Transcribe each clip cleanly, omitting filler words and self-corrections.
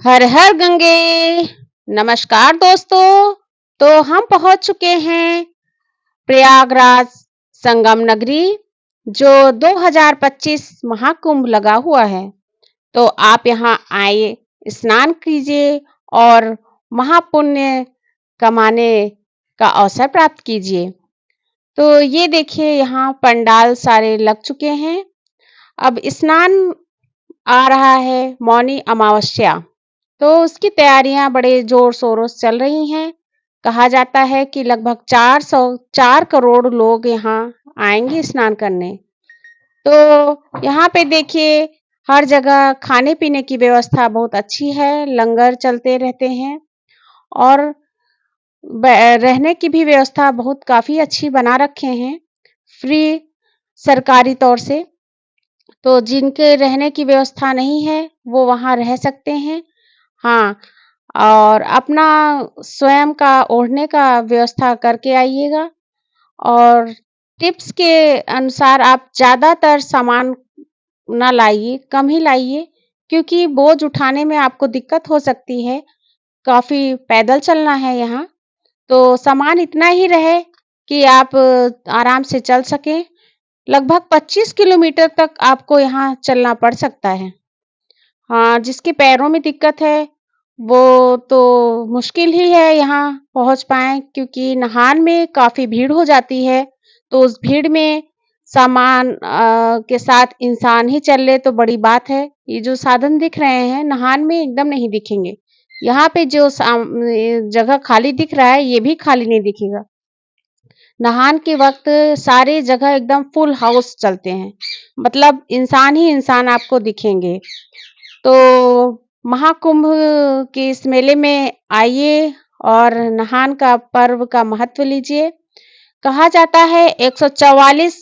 हर हर गंगे। नमस्कार दोस्तों। तो हम पहुंच चुके हैं प्रयागराज संगम नगरी, जो 2025 महाकुंभ लगा हुआ है। तो आप यहाँ आइए, स्नान कीजिए और महापुण्य कमाने का अवसर प्राप्त कीजिए। तो ये देखिए, यहाँ पंडाल सारे लग चुके हैं। अब स्नान आ रहा है, मौनी अमावस्या। तो उसकी तैयारियां बड़े जोर शोरों से चल रही हैं। कहा जाता है कि लगभग 4 करोड़ लोग यहाँ आएंगे स्नान करने। तो यहाँ पे देखिए, हर जगह खाने पीने की व्यवस्था बहुत अच्छी है, लंगर चलते रहते हैं और रहने की भी व्यवस्था बहुत काफी अच्छी बना रखे हैं, फ्री सरकारी तौर से। तो जिनके रहने की व्यवस्था नहीं है वो वहाँ रह सकते हैं। हाँ, और अपना स्वयं का ओढ़ने का व्यवस्था करके आइएगा और टिप्स के अनुसार आप ज़्यादातर सामान ना लाइए, कम ही लाइए, क्योंकि बोझ उठाने में आपको दिक्कत हो सकती है। काफ़ी पैदल चलना है यहाँ, तो सामान इतना ही रहे कि आप आराम से चल सकें। लगभग 25 किलोमीटर तक आपको यहाँ चलना पड़ सकता है। हाँ, जिसके पैरों में दिक्कत है, वो तो मुश्किल ही है यहाँ पहुँच पाएँ, क्योंकि नाहन में काफ़ी भीड़ हो जाती है। तो उस भीड़ में सामान के साथ इंसान ही चल ले तो बड़ी बात है। ये जो साधन दिख रहे हैं, नाहन में एकदम नहीं दिखेंगे। यहाँ पे जो जगह खाली दिख रहा है, ये भी खाली नहीं दिखेगा। नहान के वक़्त सारी जगह एकदम फुल हाउस चलते हैं, मतलब इंसान ही इंसान आपको दिखेंगे। तो महाकुंभ के इस मेले में आइए और नहान का पर्व का महत्व लीजिए। कहा जाता है 144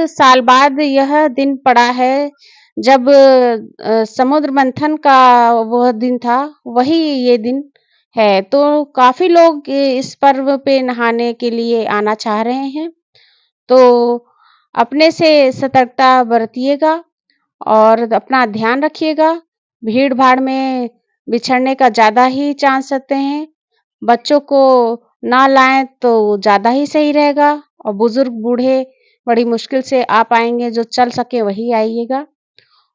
साल बाद यह दिन पड़ा है, जब समुद्र मंथन का वह दिन था, वही ये दिन है। तो काफ़ी लोग इस पर्व पे नहाने के लिए आना चाह रहे हैं। तो अपने से सतर्कता बरतिएगा और अपना ध्यान रखिएगा। भीड़-भाड़ में बिछड़ने का ज़्यादा ही चांस रहते हैं। बच्चों को ना लाएँ तो ज़्यादा ही सही रहेगा और बुज़ुर्ग, बूढ़े बड़ी मुश्किल से आ पाएँगे, जो चल सके वही आइएगा।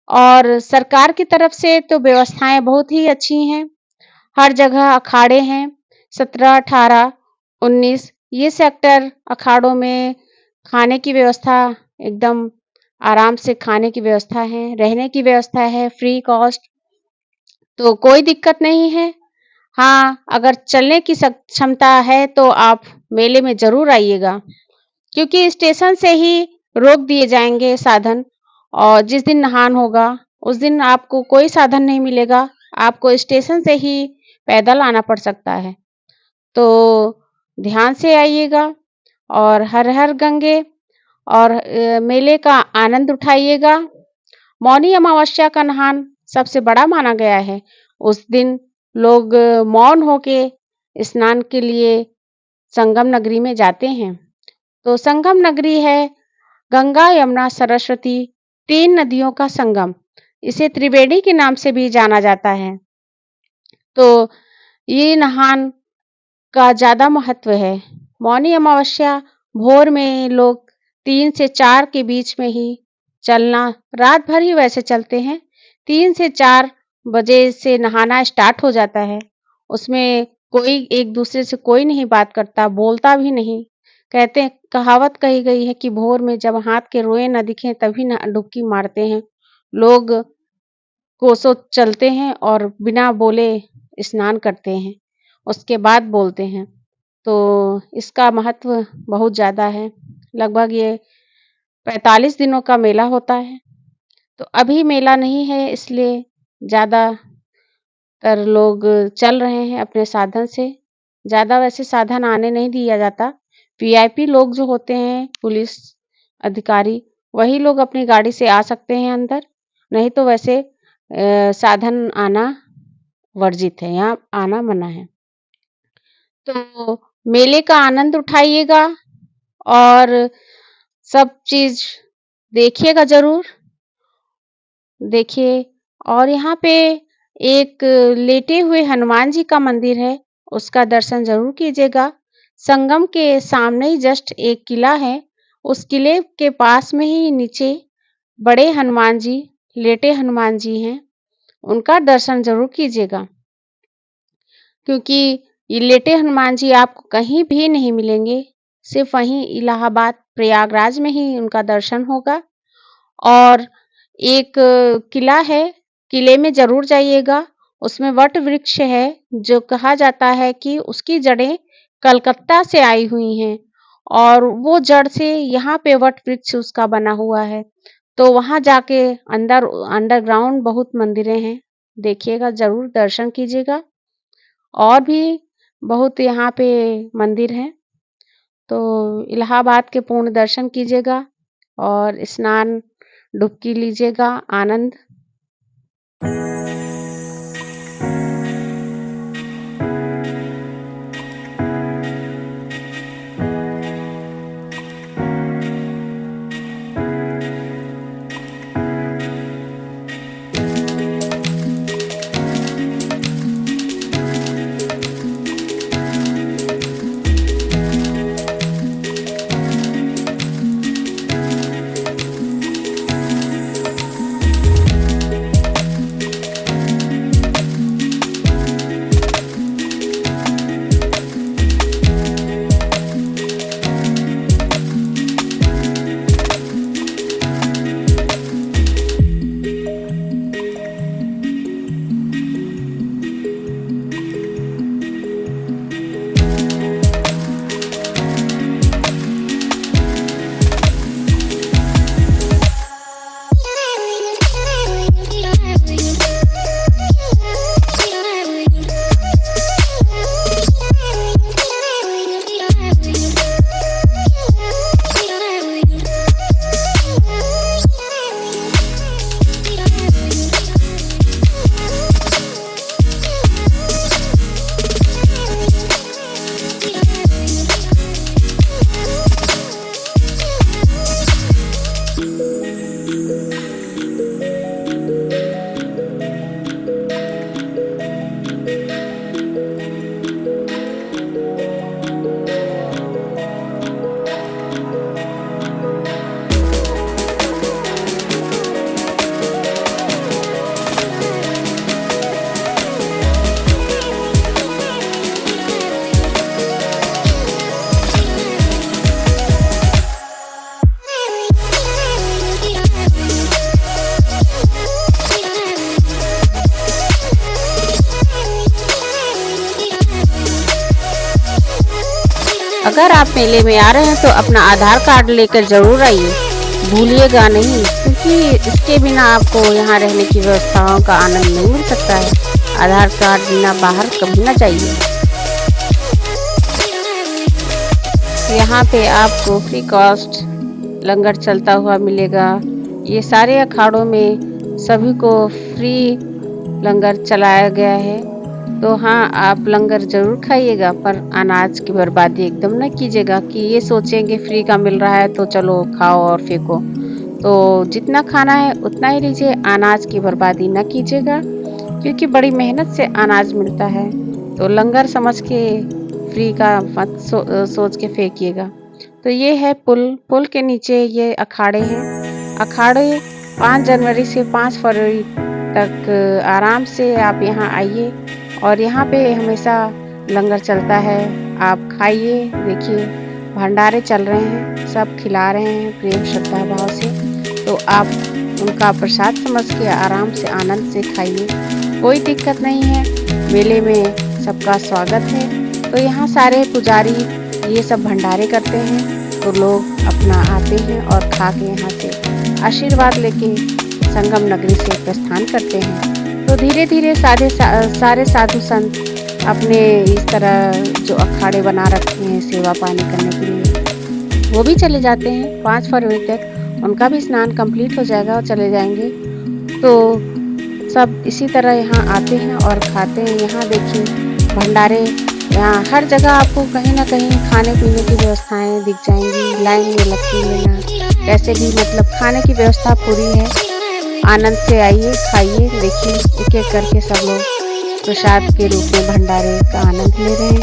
और सरकार की तरफ से तो व्यवस्थाएँ बहुत ही अच्छी हैं। हर जगह अखाड़े हैं, 17, 18, 19 ये सेक्टर अखाड़ों में खाने की व्यवस्था एकदम आराम से खाने की व्यवस्था है, रहने की व्यवस्था है, फ्री कॉस्ट। तो कोई दिक्कत नहीं है। हाँ, अगर चलने की क्षमता है तो आप मेले में ज़रूर आइएगा, क्योंकि स्टेशन से ही रोक दिए जाएँगे साधन और जिस दिन नहान होगा, उस दिन आपको कोई साधन नहीं मिलेगा। आपको स्टेशन से ही पैदल आना पड़ सकता है। तो ध्यान से आइएगा और हर हर गंगे और मेले का आनंद उठाइएगा। मौनी अमावस्या का नहान सबसे बड़ा माना गया है। उस दिन लोग मौन होके स्नान के लिए संगम नगरी में जाते हैं। तो संगम नगरी है गंगा, यमुना, सरस्वती 3 नदियों का संगम। इसे त्रिवेणी के नाम से भी जाना जाता है। तो ये नहान का ज़्यादा महत्व है। मौनी अमावस्या भोर में लोग 3 से 4 के बीच में ही चलना, रात भर ही वैसे चलते हैं। 3 से 4 बजे से नहाना स्टार्ट हो जाता है। उसमें कोई एक-दूसरे से कोई नहीं बात करता, बोलता भी नहीं। कहते हैं, कहावत कही गई है कि भोर में जब हाथ के रोएँ ना दिखें तभी ना डुबकी मारते हैं। लोग कोसों चलते हैं और बिना बोले स्नान करते हैं, उसके बाद बोलते हैं। तो इसका महत्व बहुत ज़्यादा है। लगभग ये 45 दिनों का मेला होता है। तो अभी मेला नहीं है, इसलिए ज़्यादातर लोग चल रहे हैं अपने साधन से। ज़्यादा वैसे साधन आने नहीं दिया जाता। वीआईपी लोग जो होते हैं, पुलिस अधिकारी, वही लोग अपनी गाड़ी से आ सकते हैं अंदर, नहीं तो वैसे साधन आना वर्जित है, यहाँ आना मना है। तो मेले का आनंद उठाइएगा और सब चीज़ देखिएगा ज़रूर। देखिए, और यहाँ पे एक लेटे हुए हनुमान जी का मंदिर है, उसका दर्शन ज़रूर कीजिएगा। संगम के सामने ही जस्ट एक किला है, उस किले के पास में ही नीचे बड़े हनुमान जी, लेटे हनुमान जी हैं, उनका दर्शन ज़रूर कीजिएगा। क्योंकि ये लेटे हनुमान जी आपको कहीं भी नहीं मिलेंगे, सिर्फ़ वहीं इलाहाबाद, प्रयागराज में ही उनका दर्शन होगा। और एक किला है, किले में ज़रूर जाइएगा, उसमें वट वृक्ष है, जो कहा जाता है कि उसकी जड़ें कलकत्ता से आई हुई हैं और वो जड़ से यहाँ पे वट वृक्ष उसका बना हुआ है। तो वहाँ जाके अंदर अंडरग्राउंड बहुत मंदिरें हैं, देखिएगा ज़रूर दर्शन कीजिएगा। और भी बहुत यहाँ पे मंदिर हैं, तो इलाहाबाद के पूर्ण दर्शन कीजिएगा और स्नान, डुबकी लीजिएगा, आनंद। अगर आप मेले में आ रहे हैं तो अपना आधार कार्ड लेकर ज़रूर आइए, भूलिएगा नहीं, क्योंकि इसके बिना आपको यहाँ रहने की व्यवस्थाओं का आनंद नहीं मिल सकता है। आधार कार्ड बिना बाहर कभी ना जाइए। यहाँ पे आपको फ्री कॉस्ट लंगर चलता हुआ मिलेगा। ये सारे अखाड़ों में सभी को फ्री लंगर चलाया गया है। तो हाँ, आप लंगर ज़रूर खाइएगा, पर अनाज की बर्बादी एकदम ना कीजिएगा कि ये सोचेंगे फ्री का मिल रहा है तो चलो खाओ और फेंको। तो जितना खाना है उतना ही लीजिए, अनाज की बर्बादी ना कीजिएगा, क्योंकि बड़ी मेहनत से अनाज मिलता है। तो लंगर समझ के फ्री का मत सोच के फेंकिएगा। तो ये है पुल के नीचे ये अखाड़े हैं। अखाड़े 5 जनवरी से 5 फरवरी तक आराम से आप यहाँ आइए और यहाँ पे हमेशा लंगर चलता है। आप खाइए, देखिए भंडारे चल रहे हैं, सब खिला रहे हैं प्रेम श्रद्धा भाव से। तो आप उनका प्रसाद समझ के आराम से आनंद से खाइए, कोई दिक्कत नहीं है। मेले में सबका स्वागत है। तो यहाँ सारे पुजारी ये सब भंडारे करते हैं, तो लोग अपना आते हैं और खा के यहाँ से आशीर्वाद लेके संगम नगरी से प्रस्थान करते हैं। तो धीरे धीरे सारे साधु संत अपने इस तरह जो अखाड़े बना रखे हैं सेवा पानी करने के लिए, वो भी चले जाते हैं। 5 फरवरी तक उनका भी स्नान कंप्लीट हो जाएगा और चले जाएंगे। तो सब इसी तरह यहाँ आते हैं और खाते हैं। यहाँ देखिए भंडारे, यहाँ हर जगह आपको कहीं ना कहीं खाने पीने की व्यवस्थाएं दिख जाएंगी। लाइन में लग के लेना, कैसे भी मतलब खाने की व्यवस्था पूरी है। आनंद से आइए, खाइए, देखिए एक एक करके सब लोग प्रसाद के रूप में भंडारे का आनंद ले रहे हैं।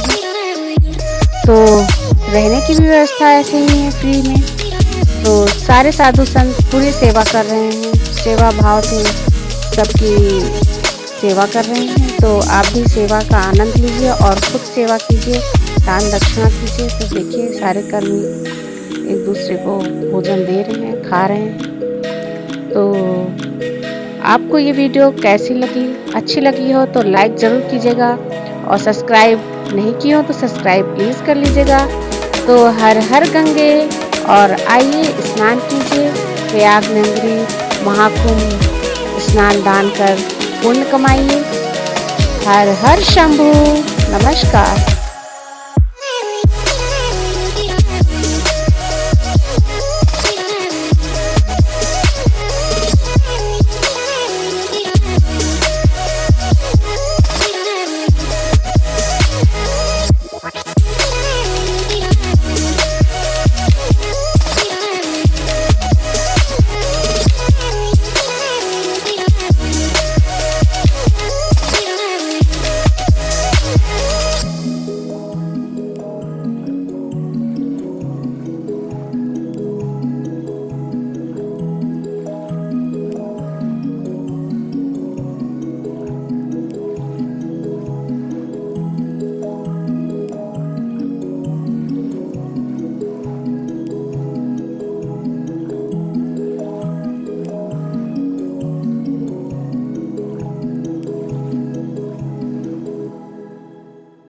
तो रहने की भी व्यवस्था ऐसे ही है फ्री में। तो सारे साधु संत पूरी सेवा कर रहे हैं, सेवा भाव से सबकी सेवा कर रहे हैं। तो आप भी सेवा का आनंद लीजिए और खुद सेवा कीजिए, दान दक्षिणा कीजिए। तो देखिए सारे कर्मी एक दूसरे को भोजन दे रहे हैं, खा रहे हैं। तो आपको ये वीडियो कैसी लगी? अच्छी लगी हो तो लाइक ज़रूर कीजिएगा और सब्सक्राइब नहीं किए हो तो सब्सक्राइब प्लीज़ कर लीजिएगा। तो हर हर गंगे और आइए स्नान कीजिए, प्रयाग नगरी महाकुंभ स्नान दान कर पुण्य कमाइए। हर हर शंभू। नमस्कार।